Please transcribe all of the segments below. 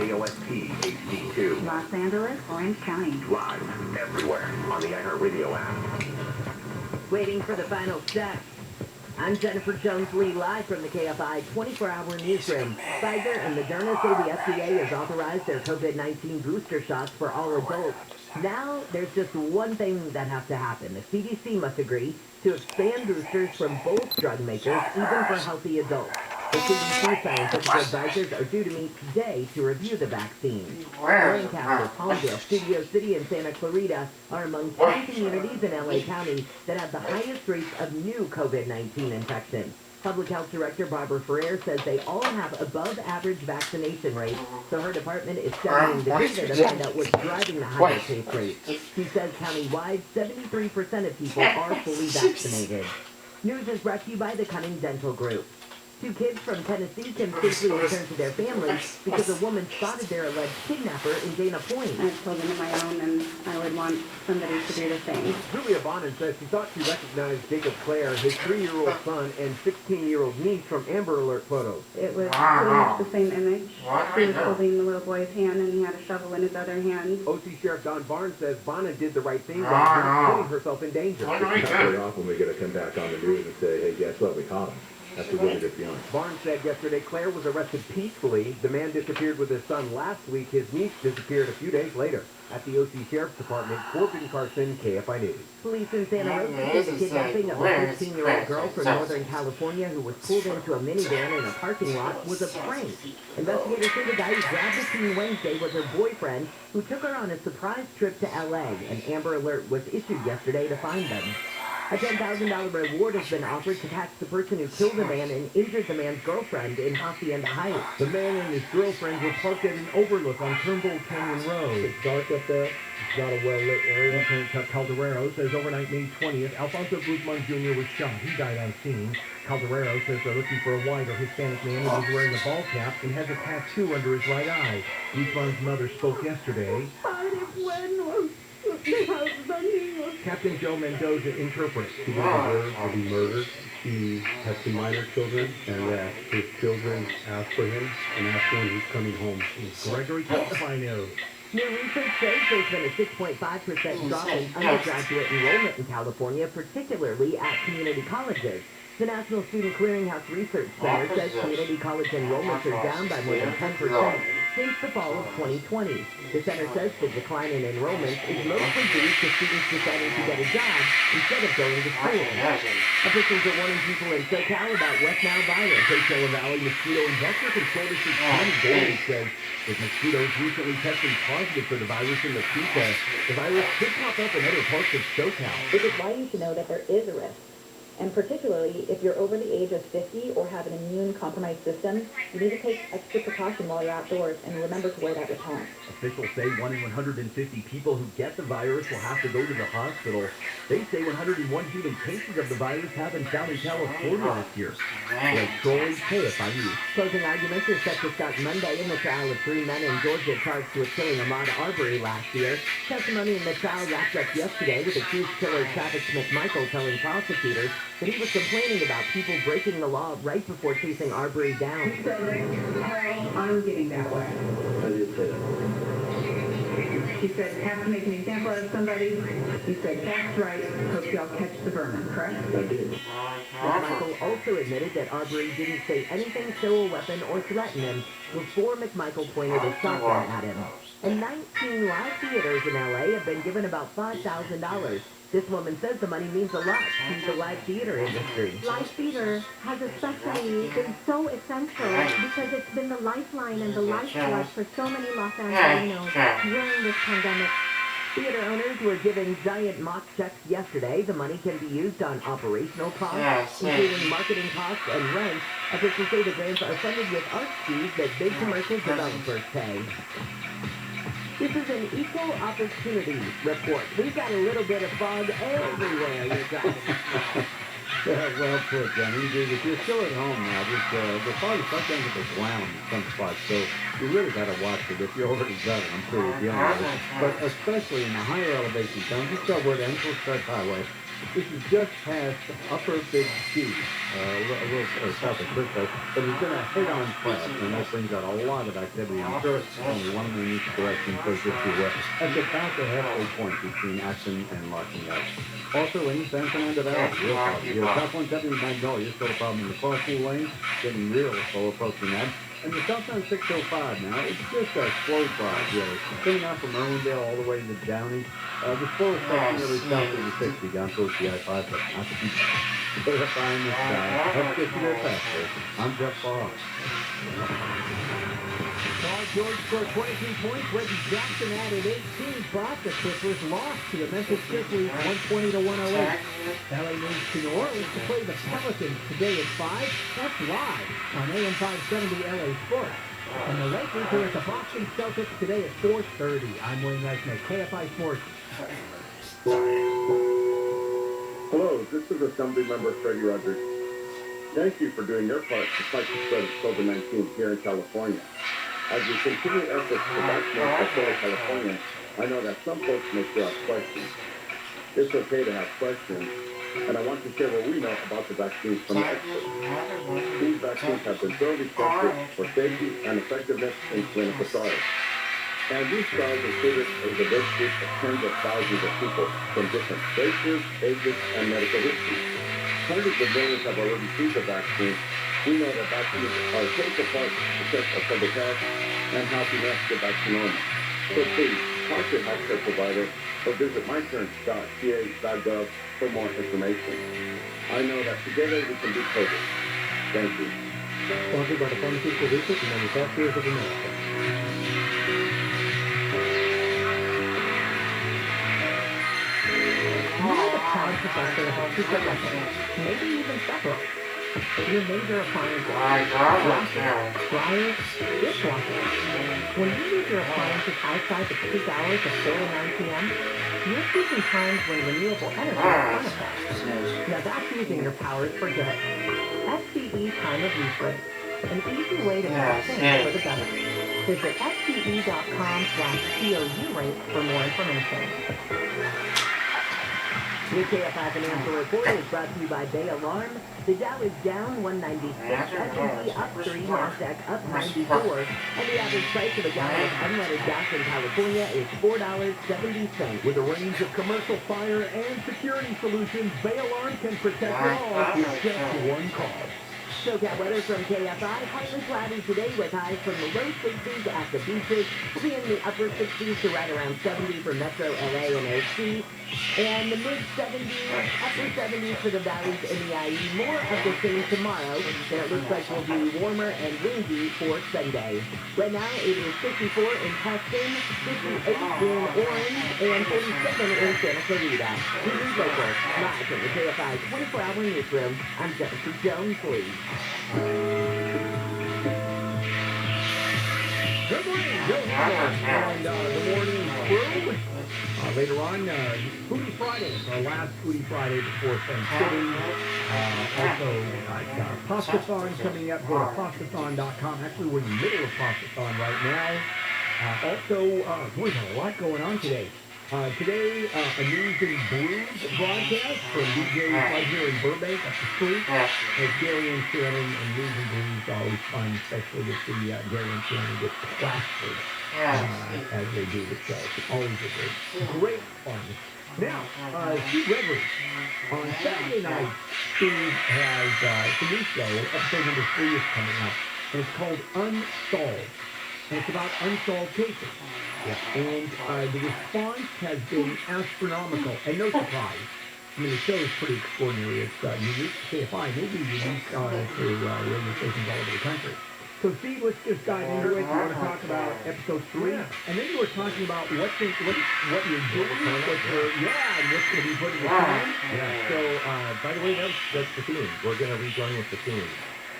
KOSP HD2. Los Angeles, Orange County. Live everywhere on the iHeartRadio app. Waiting for the final step. I'm Jennifer Jones-Lee, live from the KFI 24-hour newsroom. Pfizer and Moderna say the FDA has authorized their COVID-19 booster shots for all adults. Now, there's just one thing that has to happen. The CDC must agree to expand boosters from both drug makers, even for healthy adults. The CDC scientific advisors are due to meet today to review the vaccine. Lancaster, Palmdale, Studio City, and Santa Clarita are among 10 communities in LA County that have the highest rates of new COVID-19 infections. Public Health Director Barbara Ferrer says they all have above-average vaccination rates, so her department is studying the data to find out what's driving the higher case rates. She says countywide, 73% of people are fully vaccinated. News is brought to you by the Cunning Dental Group. 2 kids from Tennessee can safely return to their families because a woman spotted their alleged kidnapper in Dana Point. I have children of my own, and I would want somebody to do the same. Julia Bonin says she thought she recognized Jacob Clare, his 3-year-old son, and 16-year-old niece from Amber Alert photos. It was pretty much the same image. He was holding the little boy's hand, and he had a shovel in his other hand. OC Sheriff Don Barnes says Bonin did the right thing while not putting herself in danger. It's not very often we get to come back on the news and say, hey, guess what, we caught him. That's a really good feeling. Barnes said yesterday Claire was arrested peacefully. The man disappeared with his son last week. His niece disappeared a few days later. At the OC Sheriff's Department, Corbin Carson, KFI News. Police in Santa Rosa say the kidnapping of a 15-year-old girl from Northern California who was pulled into a minivan in a parking lot was a prank. Investigators say the guy who grabbed the teen Wednesday was her boyfriend, who took her on a surprise trip to L.A. An Amber Alert was issued yesterday to find them. A $10,000 reward has been offered to catch the person who killed the man and injured the man's girlfriend in Hacienda Heights. The man and his girlfriend were parked at an overlook on Turnbull Canyon Road. It's dark up there. It's not a well-lit area. Lieutenant Chuck Calderero says overnight May 20th, Alfonso Guzman Jr. was shot. He died on scene. Calderero says they're looking for a white or Hispanic man who was wearing a ball cap and has a tattoo under his right eye. Guzman's mother spoke yesterday. Captain Joe Mendoza interprets. He deserves to be murdered. He has 2 minor children, and that his children ask for him and ask when he's coming home. Gregory Testify knows. New research shows there's been a 6.5% drop in undergraduate enrollment in California, particularly at community colleges. The National Student Clearinghouse Research Center says community college enrollments are down by more than 10% since the fall of 2020. The center says the decline in enrollment is mostly due to students deciding to get a job instead of going to school. Officials are warning people in SoCal about West Nile virus. Coachella Valley Mosquito and Vector Control District County Gold says if mosquitoes recently tested positive for the virus in the Pika, the virus could pop up in other parts of SoCal. It is why you should know that there is a risk. And particularly, if you're over the age of 50 or have an immune-compromised system, you need to take extra precaution while you're outdoors and remember to wear that repellent. Officials say 1 in 150 people who get the virus will have to go to the hospital. They say 101 human cases of the virus have been found in California this year. Like Troy, KFI News. Closing arguments are set to start Monday in the trial of 3 men in Georgia charged with killing Ahmaud Arbery last year. Testimony in the trial wrapped up yesterday with accused killer Travis McMichael telling prosecutors that he was complaining about people breaking the law right before chasing Arbery down. He said, I'm getting that way. I did say that. He said, have to make an example out of somebody. He said, that's right. Hope y'all catch the vermin, correct? I did. McMichael also admitted that Arbery didn't say anything, show a weapon, or threaten him before McMichael pointed a shotgun at him. And 19 live theaters in LA have been given about $5,000. This woman says the money means a lot to the live theater industry. Live theater has especially been so essential because it's been the lifeline and the lifeblood for so many Los Angelenos during this pandemic. Theater owners were given giant mock checks yesterday. The money can be used on operational costs, including marketing costs and rent. Officials say the grants are funded with art fees that big commercial developers pay. This is an equal opportunity report. We've got a little bit of fog everywhere, you guys. Well put, Johnny. If you're still at home now, the fog sometimes is ground in some spots, so you really got to watch it. If you're already got it, I'm sure you're dealing with it. But especially in the higher elevation towns, just tell where the Enfield Stretch Highway, This is just past Upper Big Chief, a little south of Frisco, but it's been a head-on crash, and that brings out a lot of activity. I'm sure it's only one of the east direction, so just be west. That's about the halfway point between Acton and Martinez. Also, in San Fernando Valley, real foggy. You're South 170 Magnolia, still a problem in the carpool lane, getting real slow approaching that. And the southbound 605 now, it's just a slow drive, really. Coming out from Irwindale all the way to Downey. The slowest section really south of the 60 down towards the I-5, but not to keep verifying this guy. Let's get you there faster. I'm Jeff Fox. Paul George scored 23 points. Reggie Jackson added 18 spots. The Clippers lost to the Memphis Grizzlies 120 to 108. LA moves to New Orleans to play the Pelicans today at 5. That's live on AM 570 LA Sports. And the Lakers are at the Boston Celtics today at 4:30. I'm Wayne Resnick, KFI Sports. Hello, this is Assembly Member Freddie Rogers. Thank you for doing your part to fight the spread of COVID-19 here in California. As we continue efforts to vaccinate the whole of California, I know that some folks may still have questions. It's okay to have questions, and I want to share what we know about the vaccines from the experts. These vaccines have been thoroughly tested for safety and effectiveness in clinical trials. And these trials included a diverse group of tens of thousands of people from different races, ages, and medical histories. Hundreds of millions have already received the vaccine. We know that vaccines are a critical part to protect our public health and helping us get back to normal. So please, talk to your healthcare provider or visit myturn.ca.gov for more information. I know that together we can beat COVID. Thank you. Sponsored by the Pharmaceutical Research and Manufacturers of America. You are the proud possessor of a secret weapon, maybe even several. Your major appliances, washers, dryers, dishwashers. When you use your appliances outside the peak hours of 4 to 9 p.m., you're choosing times when renewable energy is plentiful. Now that's using your powers for good. SCE Time of Use Rate, an easy way to make things for the better. Visit SCE.com/COU rate for more information. The KFI Financial Report is brought to you by Bay Alarm. The Dow is down 196, S&P up 3, NASDAQ up 94, and the average price of a gallon of unleaded gas in California is $4.70. With a range of commercial fire and security solutions, Bay Alarm can protect it all with just one call. SoCal weather from KFI, partly cloudy today with highs from the low 60s at the beaches. We'll be in the upper 60s to right around 70 for Metro LA and OC. And the mid-70s, upper 70s for the valleys in the IE. More of the same tomorrow. And it looks like we'll be warmer and windy for Sunday. Right now it is 54 in Tustin, 58 in Orange, and 47 in Santa Clarita. News Local, live from the KFI 24-hour newsroom. I'm Jennifer Jones-Lee. Good morning, Joe and the morning crew. Later on, Foodie Friday, our last Foodie Friday before Thanksgiving. Also, Pastathon coming up. Go to pastathon.com. Actually, we're in the middle of Pastathon right now. Boy, there's a lot going on today. Today, a News and Blues broadcast from DJs right here in Burbank up the street. As Gary and Shannon and News and Blues always fun, especially to see Gary and Shannon get plastered as they do the show. Always a great fun. Now, Steve Redwood, on Saturday night, Steve has a new show. Episode number 3 is coming up, and it's called Unsolved. And it's about unsolved cases. And the response has been astronomical, and no surprise. I mean, the show is pretty extraordinary. It's unique to KFI, maybe unique to radio stations all over the country. So, Steve, let's just dive into it. You want to talk about episode 3, and then you were talking about what you're doing, and what's going to be put in the time. Yeah. So, by the way, that's the theme. We're going to rejoin with the theme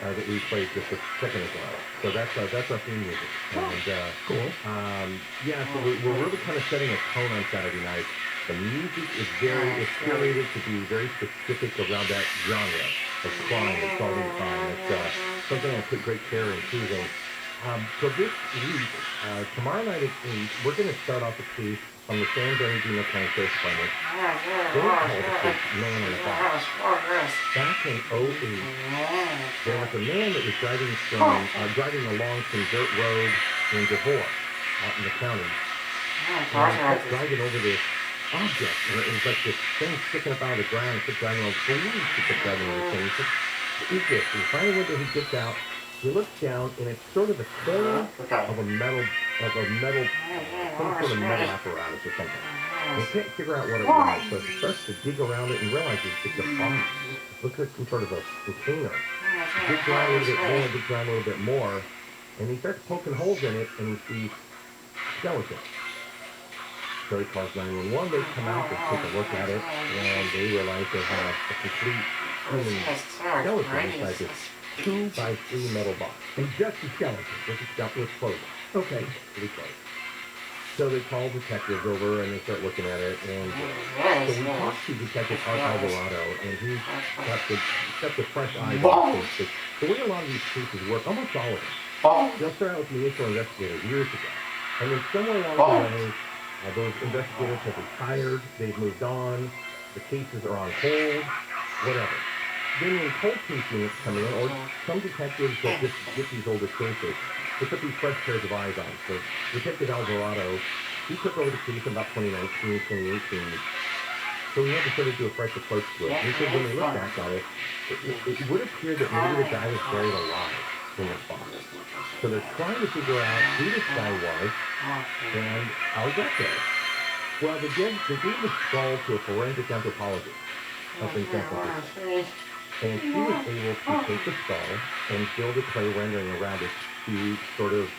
that we played just a second ago. So that's our theme music. And, cool. So we're really kind of setting a tone on Saturday night. The music is it's curated to be very specific around that genre of crime and solving crime. It's something I put great care in choosing. So this week, tomorrow night at 8, we're going to start off the case from the San Bernardino County Sheriff's Department, they called a man on the box. Back in 08, there was a man that was driving along some dirt road in DeVore, out in the county. And he kept driving over this object, and it was like this thing sticking up out of the ground. He kept driving over. Police kept driving over the thing. He said, "What is this?" And finally, one day he gets out. He looks down, and it's sort of the core of a metal, some sort of metal apparatus or something. And he can't figure out what it was, so he starts to dig around it and realizes it's a box. It looks like some sort of a container. He digs around a little bit more, digs around a little bit more, and he starts poking holes in it, and he sees skeletons. So he calls 911. They come out, they take a look at it, and they realize they have a complete human skeleton inside this 2x3 metal box. And just a skeleton. Just a skeleton with clothing. Okay. Pretty close. So they call detectives over and they start looking at it. And so we talked to Detective Art Alvarado, and he's got the fresh eyes on this. The way a lot of these cases work, almost all of them, they'll start out with the initial investigator years ago. And then somewhere along the way, those investigators have retired, they've moved on, the cases are on hold, whatever. Then when cold case units come in, or some detectives that just get these older cases, they put these fresh pairs of eyes on. So Detective Alvarado, he took over the case in about 2019, 2018. So we had to sort of do a fresh approach to it. And he said when we look back at it, it would appear that maybe the guy was buried alive in this box. So they're trying to figure out who this guy was and how he got there. Well, they gave the skull to a forensic anthropologist up in San Francisco. And she was able to take the skull and build a clay rendering around it to sort of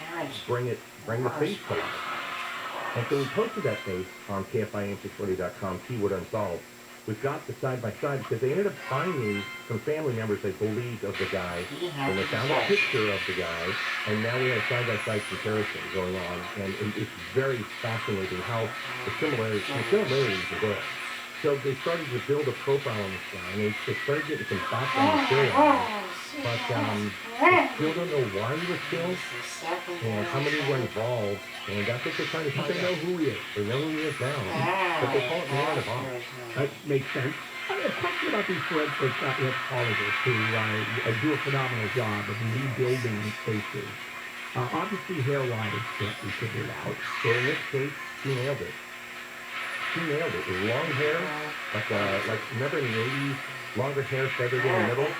bring the face to life. And so we posted that face on KFIAM640.com, keyword unsolved. We've got the side-by-side because they ended up finding some family members they believed of the guy, and they found a picture of the guy, and now we have a side-by-side comparison going on, and it's very fascinating how the similarities are there. So they started to build a profile on this guy, and they started getting some background material on him. But they still don't know why he was killed and how many were involved, and that's what they're trying to find out. They know who he is. They know who he is now, but they call it man of honor. That makes sense. I have a question about these forensic anthropologists who do a phenomenal job of rebuilding cases. Obviously, hair-wise can't be figured out. So in this case, she nailed it. She nailed it. With long hair, like remember in the 80s, longer hair feathered in the middle?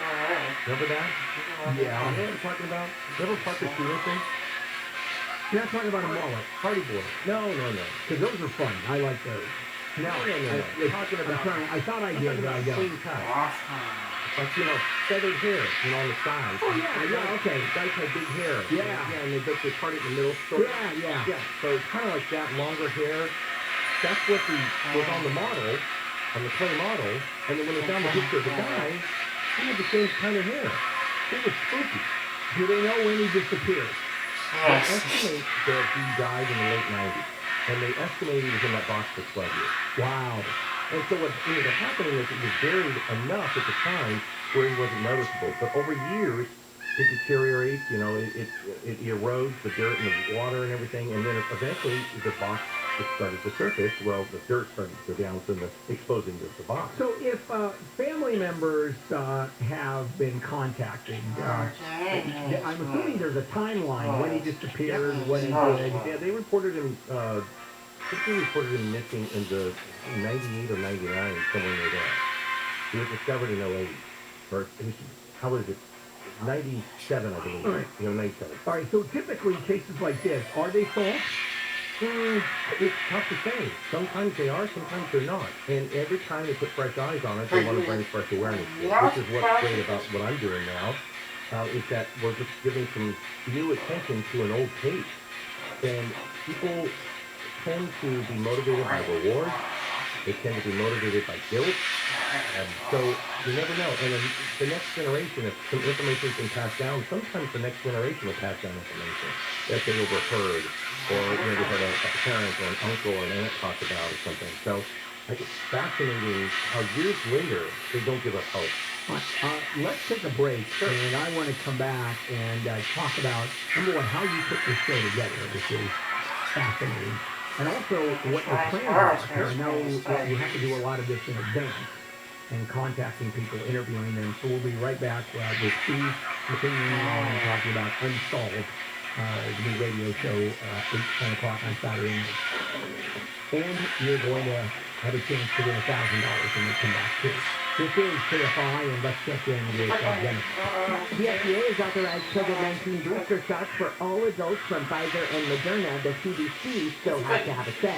Remember that? Yeah. You know what I'm talking about? Remember Parker Stevenson? You're not talking about a mullet. Party boy. No. Because those are fun. I like those. No. You're talking about... I thought I did, but I don't. Clean cut. Like, feathered hair, on the sides. Oh, yeah, okay. Guys had big hair. Yeah. And they part it in the middle. Yeah. So it's kind of like that, longer hair. That's what was on the model, on the clay model, and then when they found the picture of the guy, he had the same kind of hair. It was spooky. Do they know when he disappeared? They estimate that he died in the late 90s, and they estimate he was in that box for 12 years. Wow. And so what ended up happening is it was buried enough at the time where he wasn't noticeable. But over years, it deteriorates, it erodes the dirt and the water and everything, and then eventually the box started to surface. Well, the dirt started to go down from exposing the box. So if family members have been contacted, I'm assuming there's a timeline when he disappeared, when he did. Yeah, they reported him, I think they reported him missing in the 98 or 99, somewhere near there. He was discovered in 08. Or, how was it? 97, I believe. All right. 97. All right, so typically cases like this, are they solved? It's tough to say. Sometimes they are, sometimes they're not. And every time they put fresh eyes on it, they want to bring fresh awareness to it. Which is what's great about what I'm doing now, is that we're just giving some new attention to an old case. And people tend to be motivated by reward. They tend to be motivated by guilt. So you never know. And then the next generation, if some information's been passed down, sometimes the next generation will pass down information that they overheard, or they had a parent or an uncle or an aunt talk about or something. So it's fascinating how years later they don't give up hope. Let's take a break, and I want to come back and talk about, number one, how you put this show together, which is fascinating. and also what your plans are. I know that you have to do a lot of this in advance and contacting people, interviewing them. So we'll be right back with Steve McKinney talking about Unsolved, the new radio show, 8, 10 o'clock on Saturday night. And you're going to have a chance to win $1,000 when we come back too. This is KFI, and let's check in with Jennifer. The FDA has authorized COVID-19 booster shots for all adults from Pfizer and Moderna. The CDC still has to have a say.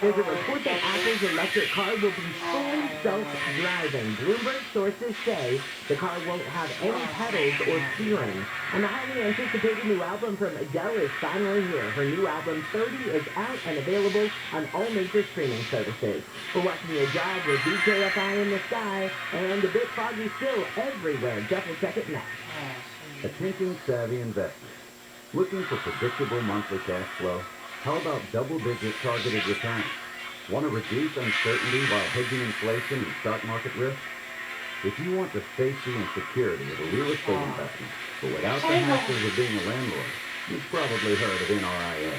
There's a report that Apple's electric car will be fully self-driving. Bloomberg sources say the car won't have any pedals or steering. And the highly anticipated new album from Adele is finally here. Her new album, 30, is out and available on all major streaming services. We're watching you drive with BKFI in the sky. And a bit foggy still everywhere. Jeff will check it next. Attention savvy investors. Looking for predictable monthly cash flow? How about double-digit targeted returns? Want to reduce uncertainty while hedging inflation and stock market risk? If you want the safety and security of a real estate investment, but without the hassles of being a landlord, you've probably heard of NRIA.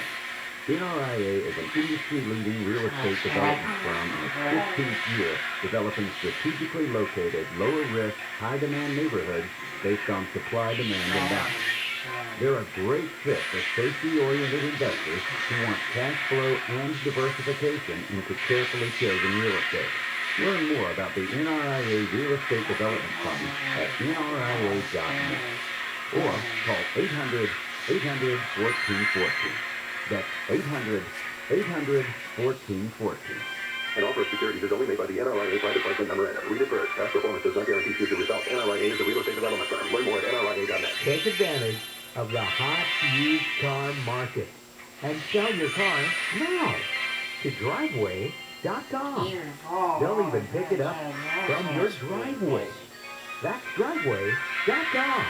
NRIA is an industry-leading real estate development firm in its 15th year, developing strategically located, lower-risk, high-demand neighborhoods based on supply-demand imbalance. They're a great fit for safety-oriented investors who want cash flow and diversification into carefully chosen real estate. Learn more about the NRIA Real Estate Development Fund at nria.net or call 800-1414. That's 800-1414. An offer of securities is only made by the NRIA private placement memorandum. Read it first. Past performance does not guarantee future results. NRIA is a real estate development firm. Learn more at nria.net. Take advantage of the hot used car market and sell your car now to driveway.com. They'll even pick it up from your driveway. That's driveway.com.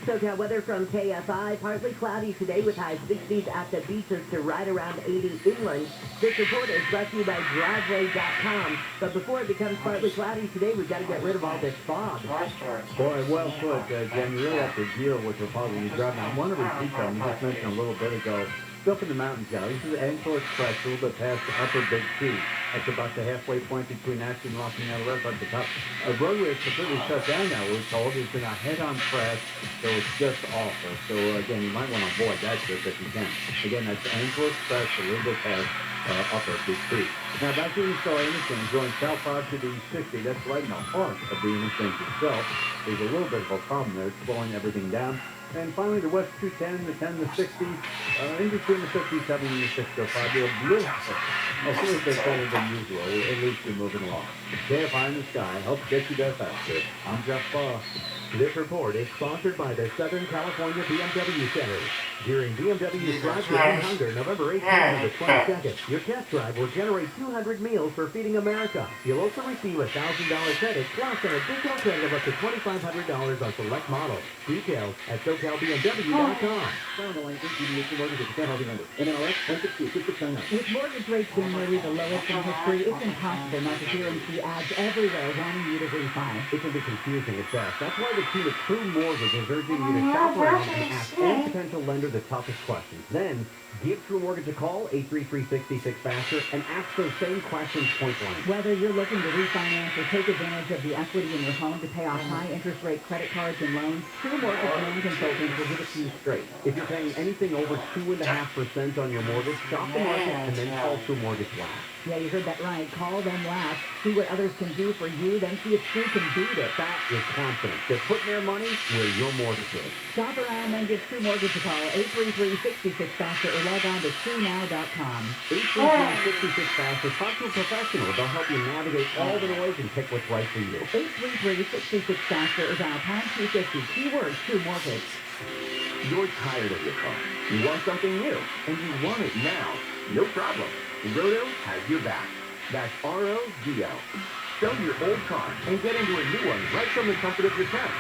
SoCal weather from KFI. Partly cloudy today with highs 60s at the beaches to right around 80 inland. This report is brought to you by driveway.com. But before it becomes partly cloudy today, we've got to get rid of all this fog. Boy, well put, Jen. You really have to deal with the fog when you drive. Now, I want to repeat something you just mentioned a little bit ago. Up in the mountains now. This is Ankle Express, a little bit past the upper Big T. That's about the halfway point between Ashton and Locking Out Red at the top. A roadway is completely shut down now, we're told. It's been a head-on crash, so it's just awful. So, again, you might want to avoid that trip if you can. Again, that's Ankle Express, a little bit past upper Big T. Now, back to the East Interchange, going southbound to the 60, that's right in the heart of the interchange itself. There's a little bit of a problem there. It's slowing everything down. And finally, the West 210, the 10, the 60, in between the 57 and the 605, you're a little bit better than usual. At least you're moving along. KFI in the sky helps get you there faster. I'm Jeff Baugh. This report is sponsored by the Southern California BMW Center. During BMW's Drive to End Hunger, November 18th to the 22nd, your test drive will generate 200 meals for Feeding America. You'll also receive a $1,000 credit, plus an additional credit of up to $2,500 on select models. Details at SoCalBMW.com. With mortgage rates being nearly the lowest in history, it's impossible not to hear and see ads everywhere wanting you to refi. It can be confusing at best. That's why the team at True Mortgage is urging you to shop around and ask any potential lender the toughest questions. Then, give True Mortgage a call, 833-66-FASTER, and ask those same questions point blank. Whether you're looking to refinance or take advantage of the equity in your home to pay off high interest rate credit cards and loans, True Mortgage loan consultants will give it to you straight. If you're paying anything over 2.5% on your mortgage, shop the market and then call True Mortgage last. Yeah, you heard that right. Call them last. See what others can do for you, then see if True can beat it. That is confidence. They're putting their money where your mortgage is. Shop around and give True Mortgage a call, 833-66-FASTER, or log on to TrueNow.com. 833-66-FASTER. Talk to a professional. They'll help you navigate all the noise and pick what's right for you. 833-66-FASTER is our pound 250 keyword True Mortgage. You're tired of your car. You want something new, and you want it now. No problem. Roto has your back. That's RODO. Sell your old car and get into a new one right from the comfort of your couch.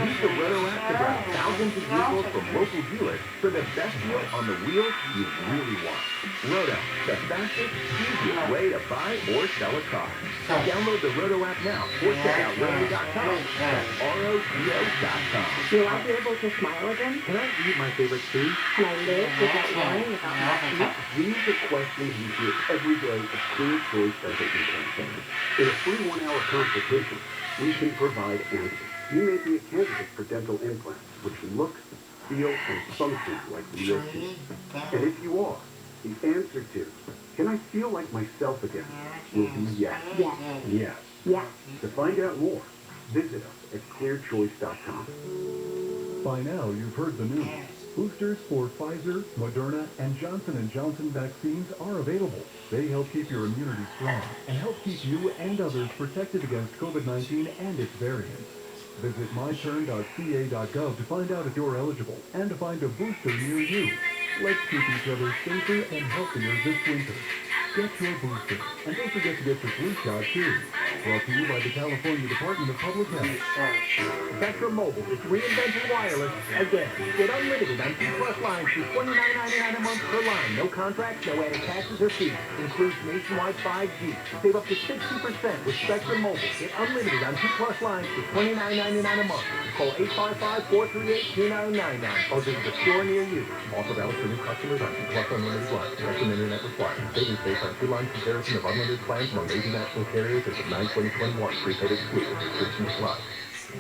Use the Roto app to browse thousands of vehicles from local dealers for the best deal on the wheels you really want. Roto, the fastest, easiest way to buy or sell a car. Download the Roto app now or check out Roto.com. That's ROTO.com. Will I be able to smile again? Can I eat my favorite food? Can I live without worrying about my teeth? These are questions you hear every day at Clear Choice Dental Implant Center. In a free 1-hour consultation, we can provide answers. You may be a candidate for dental implants, which look, feel, and function like real teeth. And if you are, the answer to, can I feel like myself again, will be yes. Yes. Yes. Yes. To find out more, visit us at clearchoice.com. By now, you've heard the news. Boosters for Pfizer, Moderna, and Johnson & Johnson vaccines are available. They help keep your immunity strong and help keep you and others protected against COVID-19 and its variants. Visit myturn.ca.gov to find out if you're eligible and to find a booster near you. Let's keep each other safer and healthier this winter. Get your booster. And don't forget to get your flu shot, too. Brought to you by the California Department of Public Health. Spectrum Mobile is reinventing wireless again. Get unlimited on 2+ lines for $29.99 a month per line. No contracts, no added taxes or fees. Includes nationwide 5G. Save up to 60% with Spectrum Mobile. Get unlimited on 2+ lines for $29.99 a month. Call 855-438-2999 or visit the store near you. Offer valid for new customers on 2+ unlimited lines. Spectrum internet required. Savings based on 2-line comparison of unlimited plans among major national carriers as of 9/2021. Prepaid exclusive. Restrictions apply.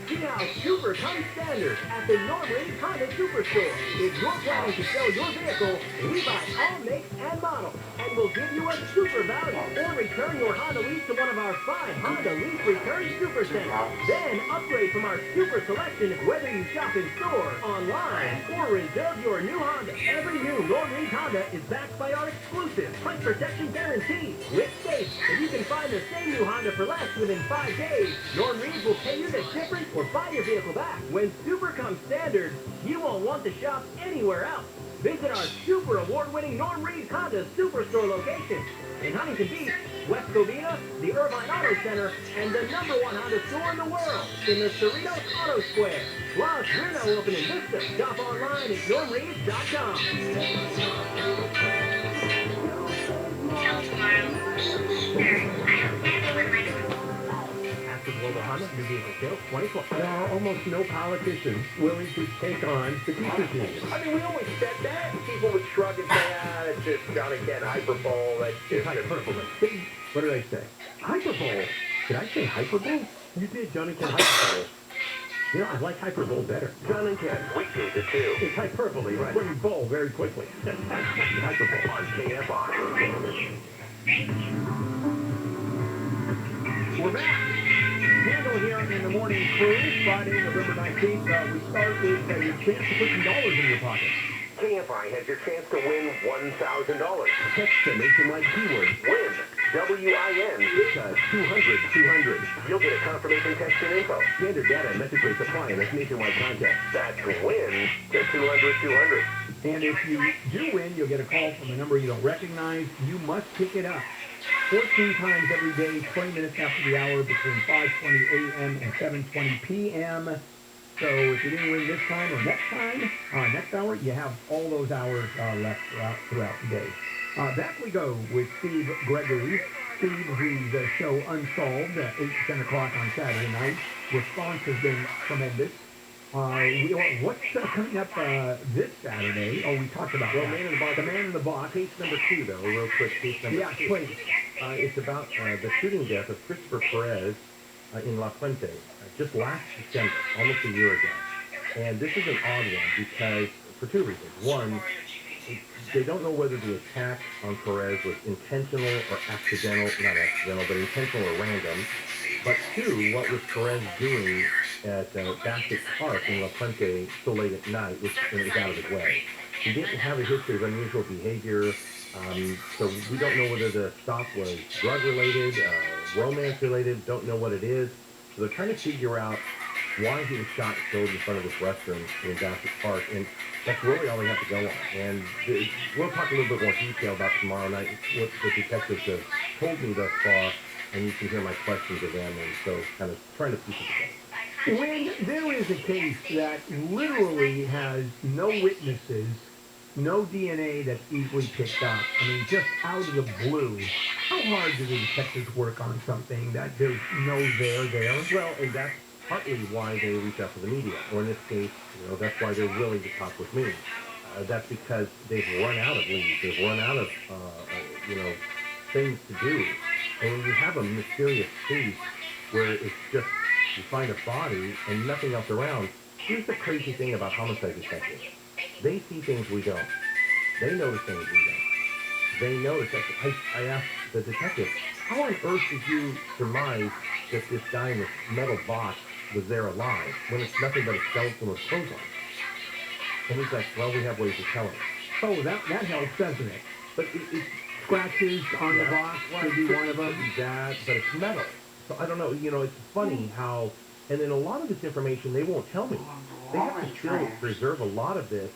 See how Super comes standard at the Norway Honda Superstore. If you're planning to sell your vehicle, we buy all makes and models and will give you a super value or return your Honda lease to one of our 5 Honda Lease Return Super Centers. Then upgrade from our super selection whether you shop in store, online, or reserve your new Honda. Every new Norway Honda is backed by our exclusive price protection guarantee. With Safe, if you can find the same new Honda for less within 5 days, Norway will pay you the difference or buy your vehicle back. When Super comes standard, you won't want to shop anywhere else. Visit our super award-winning Norm Reed's Honda Superstore locations in Huntington Beach, West Covina, the Irvine Auto Center, and the #1 Honda store in the world in the Cerritos Auto Square. Plus, we're now open in Vista. Shop online at normreeds.com. Global Honda New Vehicle Sales 24. There are almost no politicians willing to take on the teachers union. I mean, we always said that. People would shrug and say, it's just Johnny Ken hyperbole. That's just hyperbole. What did I say? Hyperbole. Did I say hyperbole? You did, Johnny Ken hyperbole. You know, I like hyperbole better. John and Ken, weekdays at 2. It's hyperbole, right? When you bowl very quickly. Hyperbole on KFI. We're back. Handle here in the morning crew, Friday, November 19th. We start with your chance to put some dollars in your pocket. KFI has your chance to win $1,000. Text the nationwide keyword WIN, W-I-N, to 200-200. You'll get a confirmation text and info. Standard data and message rates apply in this nationwide contest. That's WIN to 200-200. And if you do win, you'll get a call from a number you don't recognize. You must pick it up 14 times every day, 20 minutes after the hour, between 5:20 a.m. and 7:20 p.m. So if you didn't win this time or next hour, you have all those hours left throughout the day. Back we go with Steve Gregory. Steve, whose show Unsolved, 8 to 10 o'clock on Saturday night. Response has been tremendous. What's coming up this Saturday? Oh, we talked about that. Man in the Box. The Man in the Box. Case number 2, though, real quick. Case number 2. Yeah, please. It's about the shooting death of Christopher Perez in La Fuente just last December, almost a year ago. And this is an odd one because, for 2 reasons. One, they don't know whether the attack on Perez was intentional or accidental, not accidental, but intentional or random. But 2, what was Perez doing at Basket Park in La Fuente so late at night, which was out of his way? He didn't have a history of unusual behavior, so we don't know whether the stop was drug-related, romance-related, don't know what it is. So they're trying to figure out why he was shot and killed in front of this restaurant in Basket Park, and that's really all we have to go on. And we'll talk a little bit more detail about tomorrow night, what the detectives have told me thus far. and you can hear my questions of them, and so kind of trying to piece it together. When there is a case that literally has no witnesses, no DNA that's easily picked up, I mean, just out of the blue, how hard do the detectives work on something that there's no there? Well, and that's partly why they reach out to the media, or in this case, that's why they're willing to talk with me. That's because they've run out of leads. They've run out of, things to do. And when you have a mysterious case where it's just, you find a body and nothing else around, here's the crazy thing about homicide detectives. They see things we don't. They notice things we don't. They notice. I asked the detective, how on earth did you surmise that this guy in this metal box was there alive when it's nothing but a skeleton with clothes on? And he's like, well, we have ways of telling. Oh, that helps, doesn't it? But it's scratches on the box could be one of them. That, but it's metal. So I don't know, it's funny how, and then a lot of this information they won't tell me. They have to still preserve a lot of this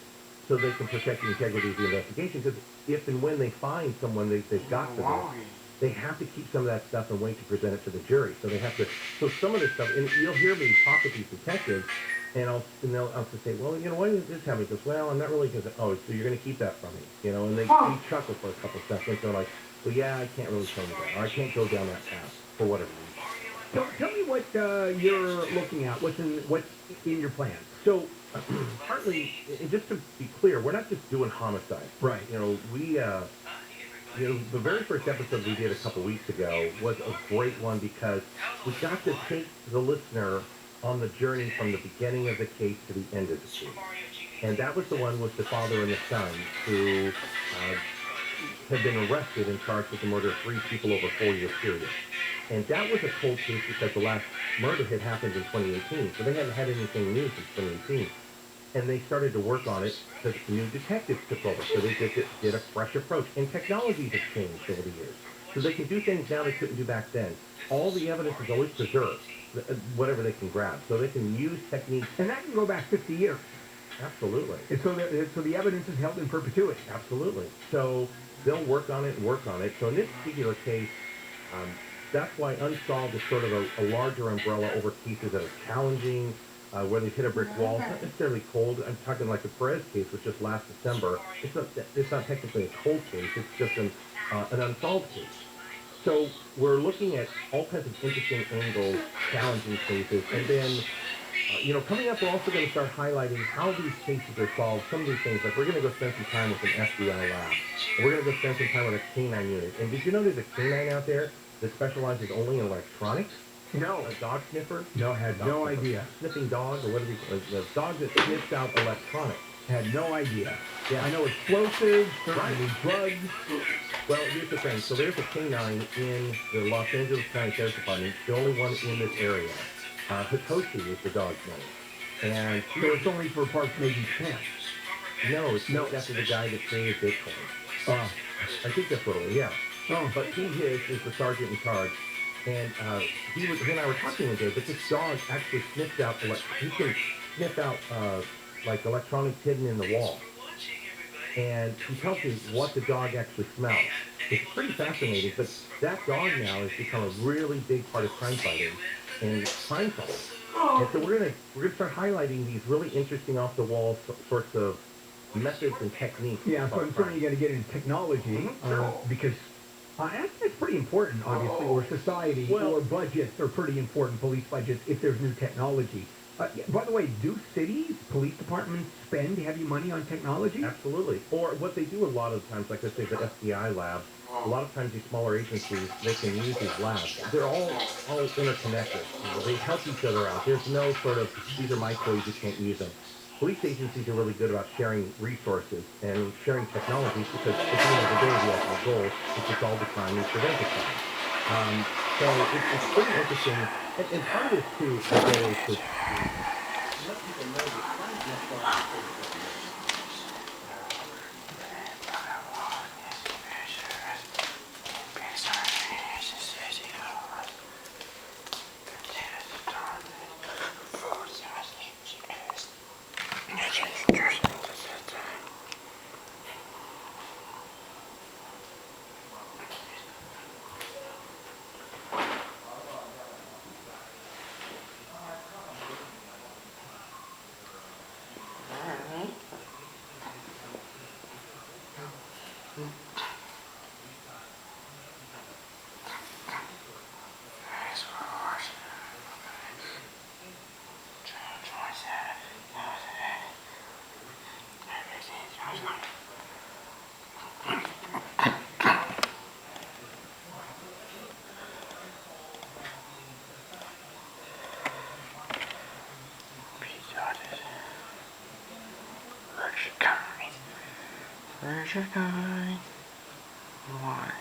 so they can protect the integrity of the investigation, because if and when they find someone they've got for this, they have to keep some of that stuff and wait to present it to the jury. So they have to, so some of this stuff, and you'll hear me talk with these detectives, and I'll just say, well, why did this happen? He goes, well, I'm not really going to, oh, so you're going to keep that from me, and they chuckle for a couple seconds. They're like, well, yeah, I can't really tell you that, or I can't go down that path for whatever reason. So tell me what you're looking at, what's in your plans. So, partly, and just to be clear, we're not just doing homicide. Right. We, the very first episode we did a couple weeks ago was a great one because we got to take the listener on the journey from the beginning of the case to the end of the case. And that was the one with the father and the son who had been arrested and charged with the murder of 3 people over a 4-year period. And that was a cold case because the last murder had happened in 2018, so they hadn't had anything new since 2018. And they started to work on it because the new detectives took over, so they did a fresh approach. And technologies have changed over the years, so they can do things now they couldn't do back then. All the evidence is always preserved, whatever they can grab, so they can use techniques. And that can go back 50 years. Absolutely. And so the evidence is held in perpetuity. Absolutely. So they'll work on it and work on it. So in this particular case, that's why unsolved is sort of a larger umbrella over cases that are challenging, where they've hit a brick wall. It's not necessarily cold. I'm talking like the Perez case, which just last December. It's not technically a cold case. It's just an unsolved case. So we're looking at all kinds of interesting angles, challenging cases, and then, coming up, we're also going to start highlighting how these cases are solved. Some of these things, like we're going to go spend some time with an FBI lab. And we're going to go spend some time with a canine unit. And did you know there's a canine out there that specializes only in electronics? No. A dog sniffer? No, had no idea. Sniffing dog, or what are these? A dog that sniffs out electronics. Had no idea. Yeah. I know explosives, certainly drugs. Well, here's the thing. So there's a canine in the Los Angeles County Sheriff's Department, the only one in this area. Hitoshi is the dog's name. And so it's only for parts made in Japan. No, it's named after the guy that created Bitcoin. I think that's what it was, yeah. Oh. But he is the sergeant in charge. And he and I were talking one day, but this dog actually sniffed out, he can sniff out like electronics hidden in the wall. And he tells me what the dog actually smells. It's pretty fascinating, but that dog now has become a really big part of crime fighting and crime solving. And so we're gonna start highlighting these really interesting off the wall sorts of methods and techniques. Yeah, so I'm certainly you got to get into technology because that's pretty important, obviously, or society, or budgets are pretty important, police budgets, if there's new technology. By the way, do cities, police departments spend heavy money on technology? Absolutely. Or what they do a lot of times, like let's say the FBI lab, a lot of times these smaller agencies, they can use these labs. They're all interconnected. They help each other out. There's no sort of, these are my toys, you can't use them. Police agencies are really good about sharing resources and sharing technologies because at the end of the day, the ultimate goal is to solve the crime and prevent the crime. So it's pretty interesting. And part of this, too, again, is to let people know that crime is not solved. Where's your guy? Why?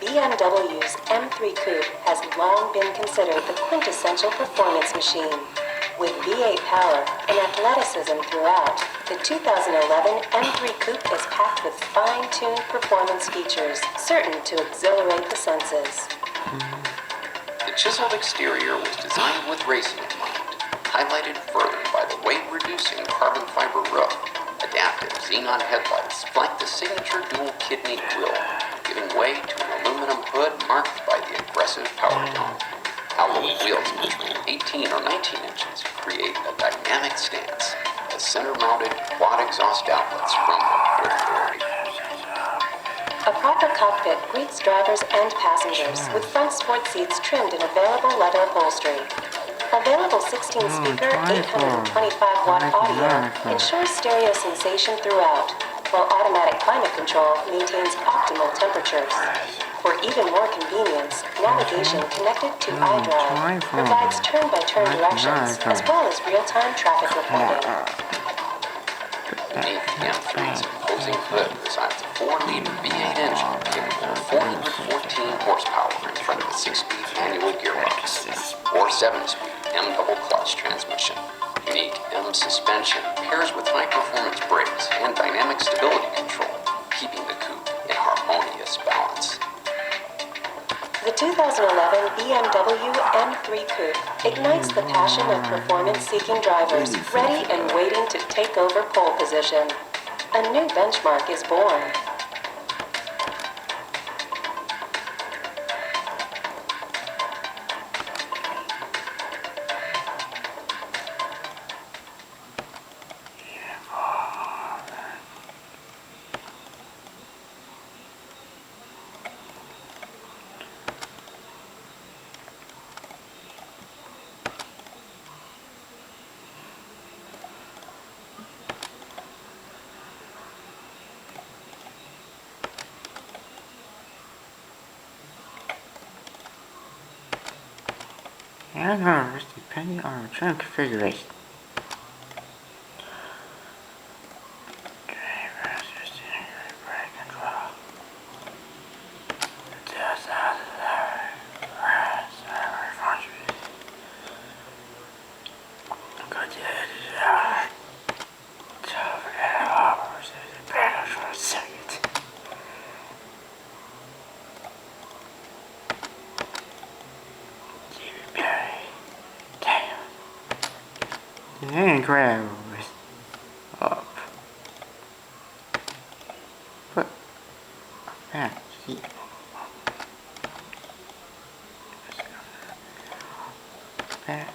BMW's M3 Coupe has long been considered the quintessential performance machine. With V8 power and athleticism throughout, the 2011 M3 Coupe is packed with fine-tuned performance features, certain to exhilarate the senses. The chiseled exterior was designed with racing in mind, highlighted further by the weight-reducing carbon fiber roof. Adaptive xenon headlights flank the signature dual-kidney grille, giving way to an aluminum hood marked by the aggressive power dome. Alloy wheels measuring 18 or 19 inches create a dynamic stance as center-mounted quad exhaust outlets rumble with authority. A proper cockpit greets drivers and passengers with front sport seats trimmed in available leather upholstery. Available 16-speaker, 825-watt audio ensures stereo sensation throughout, while automatic climate control maintains optimal temperatures. For even more convenience, navigation connected to iDrive provides turn-by-turn directions as well as real-time traffic reporting. Beneath the M3's imposing hood resides a 4-liter V8 engine capable of 414 horsepower in front of a 6-speed manual gearbox, or 7-speed M double clutch transmission. Unique M suspension pairs with high-performance brakes and dynamic stability control, keeping the coupe in harmonious balance. The 2011 BMW M3 Coupe ignites the passion of performance-seeking drivers ready and waiting to take over pole position. A new benchmark is born. and others depending on the trim configuration. And grab up. Put back. See. Back.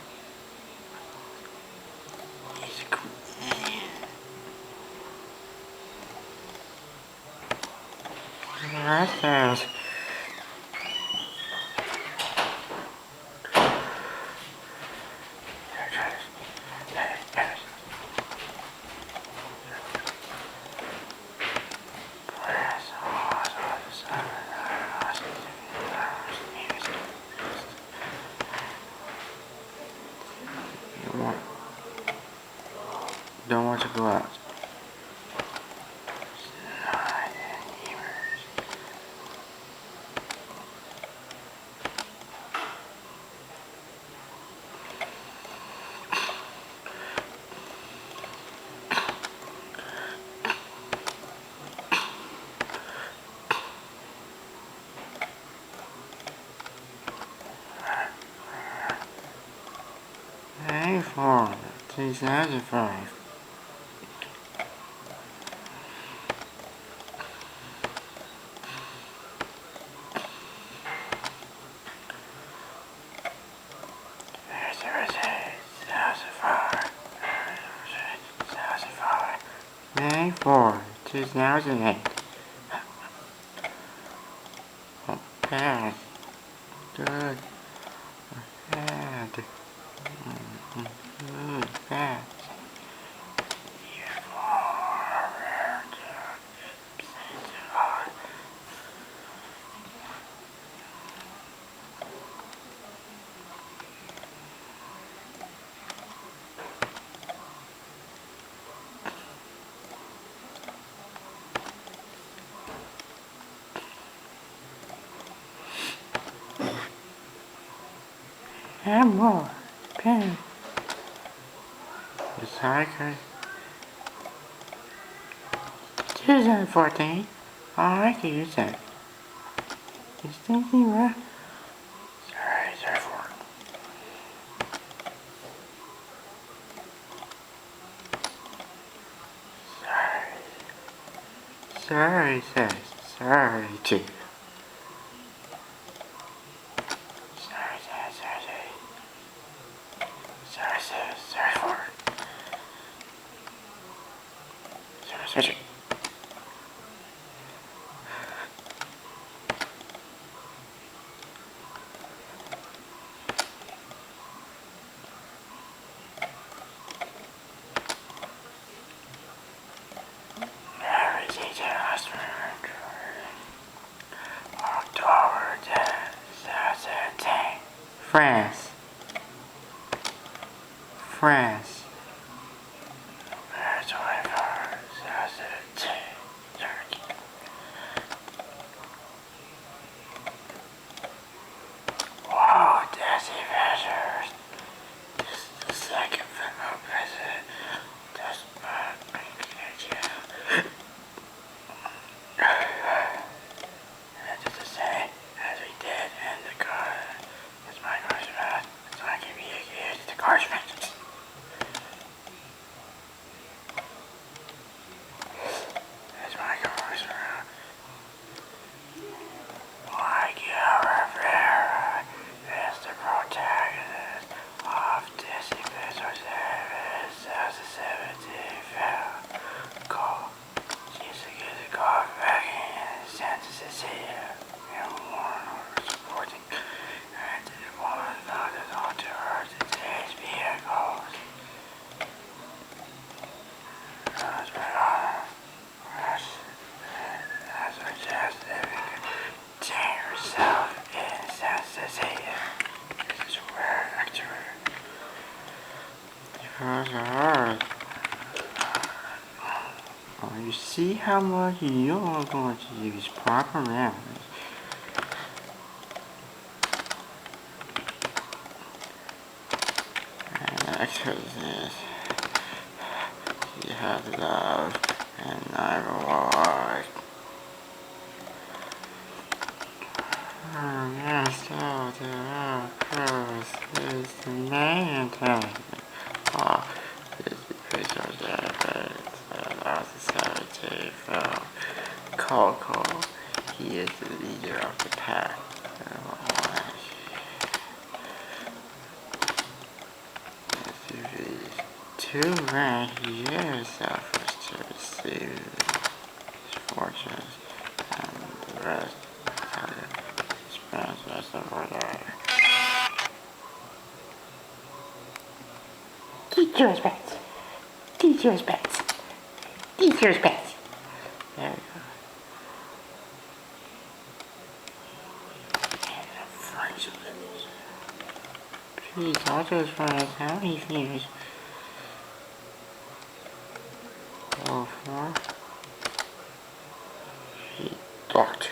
That sounds. Don't want to go out. A4, 2005. May 4, 2008. Oh, bad. Good. Bad. Good. Bad. And more. Pen. Recycle. 2014. I can use that. Is thinking right? Sorry for it. Sorry, says. Sorry, too. Sorry for it. Sorry. October 2010. France. Wow, that's adventures. This is the second fellow president. That's my idea. And just the same as we did in the car. That's my question. So I can be used to car Alright. You see how much you're going to use proper manners. And next is this. You have love and never war. So the cross is the main thing. This because of the society from Coco. He is the leader of the pack. To rank yourself was to receive his fortunes and the rest of the spends the rest of our life. Teach your respects. Teach your respects. Teach your respects. There we go. And the French lips. Please, all those friends, how many fingers? Oh, 4. 8. Doctor.